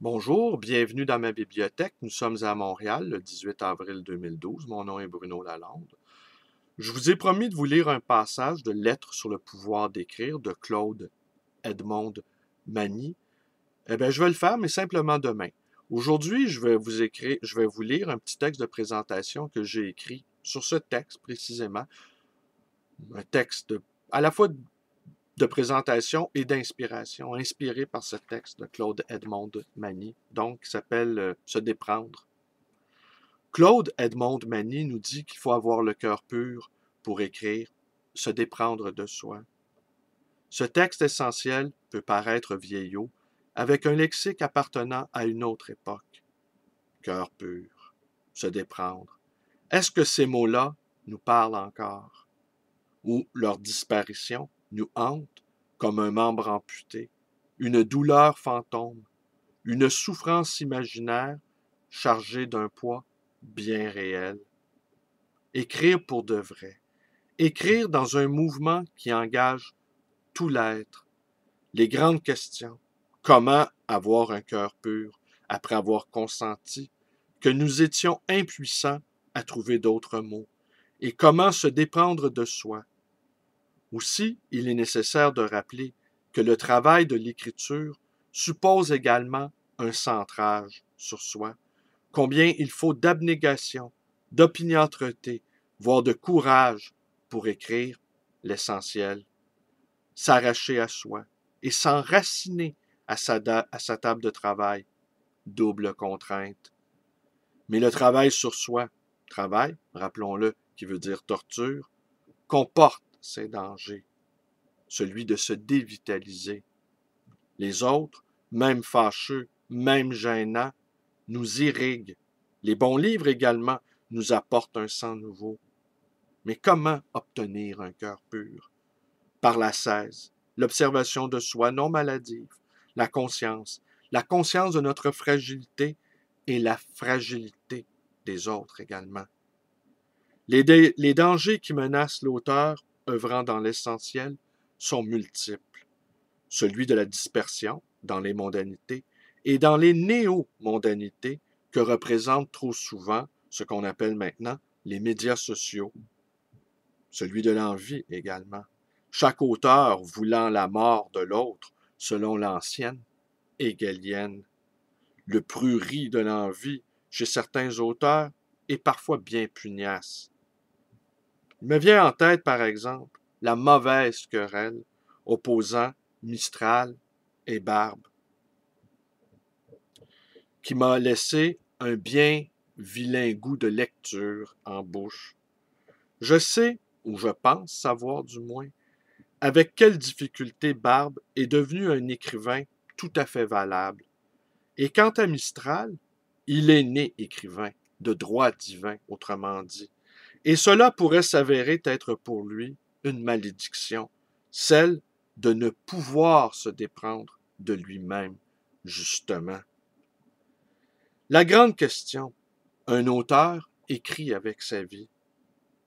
Bonjour, bienvenue dans ma bibliothèque. Nous sommes à Montréal le 18 avril 2012. Mon nom est Bruno Lalonde. Je vous ai promis de vous lire un passage de Lettres sur le pouvoir d'écrire de Claude Edmond Magny. Eh bien, je vais le faire, mais simplement demain. Aujourd'hui, je vais vous lire un petit texte de présentation que j'ai écrit sur ce texte précisément. Un texte à la fois de présentation et d'inspiration, inspiré par ce texte de Claude Edmond Magny, donc qui s'appelle Se déprendre. Claude Edmond Magny nous dit qu'il faut avoir le cœur pur pour écrire, se déprendre de soi. Ce texte essentiel peut paraître vieillot, avec un lexique appartenant à une autre époque. Cœur pur, se déprendre. Est-ce que ces mots-là nous parlent encore? Ou leur disparition nous hante comme un membre amputé, une douleur fantôme, une souffrance imaginaire chargée d'un poids bien réel. Écrire pour de vrai. Écrire dans un mouvement qui engage tout l'être. Les grandes questions. Comment avoir un cœur pur après avoir consenti que nous étions impuissants à trouver d'autres mots? Et comment se déprendre de soi? Aussi, il est nécessaire de rappeler que le travail de l'écriture suppose également un centrage sur soi, combien il faut d'abnégation, d'opiniâtreté, voire de courage pour écrire l'essentiel, s'arracher à soi et s'enraciner à sa table de travail, double contrainte. Mais le travail sur soi, travail, rappelons-le, qui veut dire torture, comporte ses dangers, celui de se dévitaliser. Les autres, même fâcheux, même gênants, nous irriguent. Les bons livres également nous apportent un sang nouveau. Mais comment obtenir un cœur pur? Par l'ascèse, l'observation de soi non maladive, la conscience de notre fragilité et la fragilité des autres également. Les dangers qui menacent l'auteur œuvrant dans l'essentiel sont multiples. Celui de la dispersion dans les mondanités et dans les néo-mondanités que représentent trop souvent ce qu'on appelle maintenant les médias sociaux. Celui de l'envie également. Chaque auteur voulant la mort de l'autre, selon l'ancienne hégélienne. Le prurit de l'envie chez certains auteurs est parfois bien pugnace. Il me vient en tête, par exemple, la mauvaise querelle opposant Mistral et Barbe, qui m'a laissé un bien vilain goût de lecture en bouche. Je sais, ou je pense savoir du moins, avec quelle difficulté Barbe est devenu un écrivain tout à fait valable. Et quant à Mistral, il est né écrivain, de droit divin, autrement dit. Et cela pourrait s'avérer être pour lui une malédiction, celle de ne pouvoir se déprendre de lui-même, justement. La grande question, un auteur écrit avec sa vie.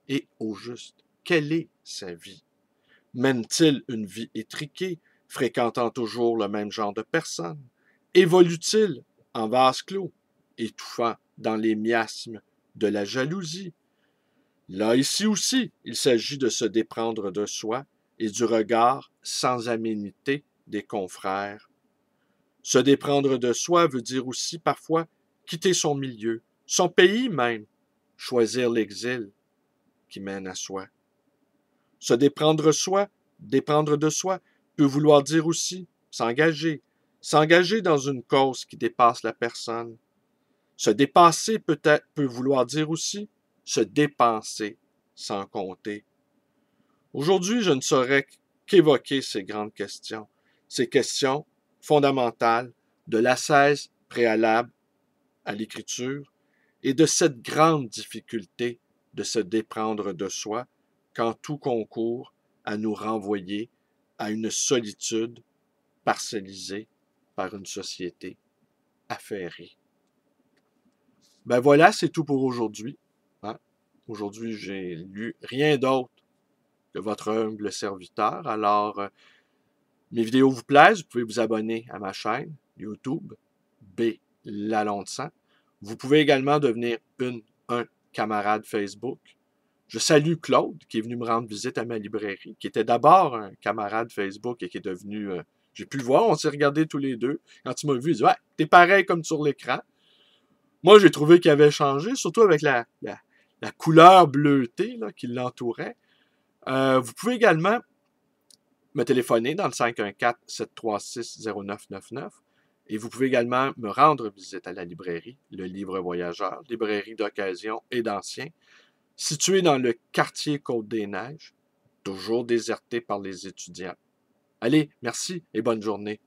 Et au juste, quelle est sa vie? Mène-t-il une vie étriquée, fréquentant toujours le même genre de personnes? Évolue-t-il en vase clos, étouffant dans les miasmes de la jalousie? Là, ici aussi, il s'agit de se déprendre de soi et du regard sans aménité des confrères. Se déprendre de soi veut dire aussi parfois quitter son milieu, son pays même, choisir l'exil qui mène à soi. Se dépendre de soi, peut vouloir dire aussi s'engager dans une cause qui dépasse la personne. Se dépasser peut-être peut vouloir dire aussi se dépenser sans compter. Aujourd'hui, je ne saurais qu'évoquer ces grandes questions, ces questions fondamentales de l'ascèse préalable à l'écriture et de cette grande difficulté de se déprendre de soi quand tout concourt à nous renvoyer à une solitude parcellisée par une société affairée. Ben voilà, c'est tout pour aujourd'hui. Hein? Aujourd'hui, j'ai lu rien d'autre que votre humble serviteur. Alors, mes vidéos vous plaisent, vous pouvez vous abonner à ma chaîne YouTube, B. Lalonde 100. Vous pouvez également devenir un camarade Facebook. Je salue Claude, qui est venu me rendre visite à ma librairie, qui était d'abord un camarade Facebook et qui est devenu... j'ai pu le voir, on s'est regardés tous les deux. Quand il m'a vu, il dit « Ouais, t'es pareil comme sur l'écran. » Moi, j'ai trouvé qu'il avait changé, surtout avec la couleur bleutée là, qui l'entourait. Vous pouvez également me téléphoner dans le 514-736-0999 et vous pouvez également me rendre visite à la librairie, le Livre Voyageur, librairie d'occasion et d'ancien, située dans le quartier Côte-des-Neiges, toujours déserté par les étudiants. Allez, merci et bonne journée.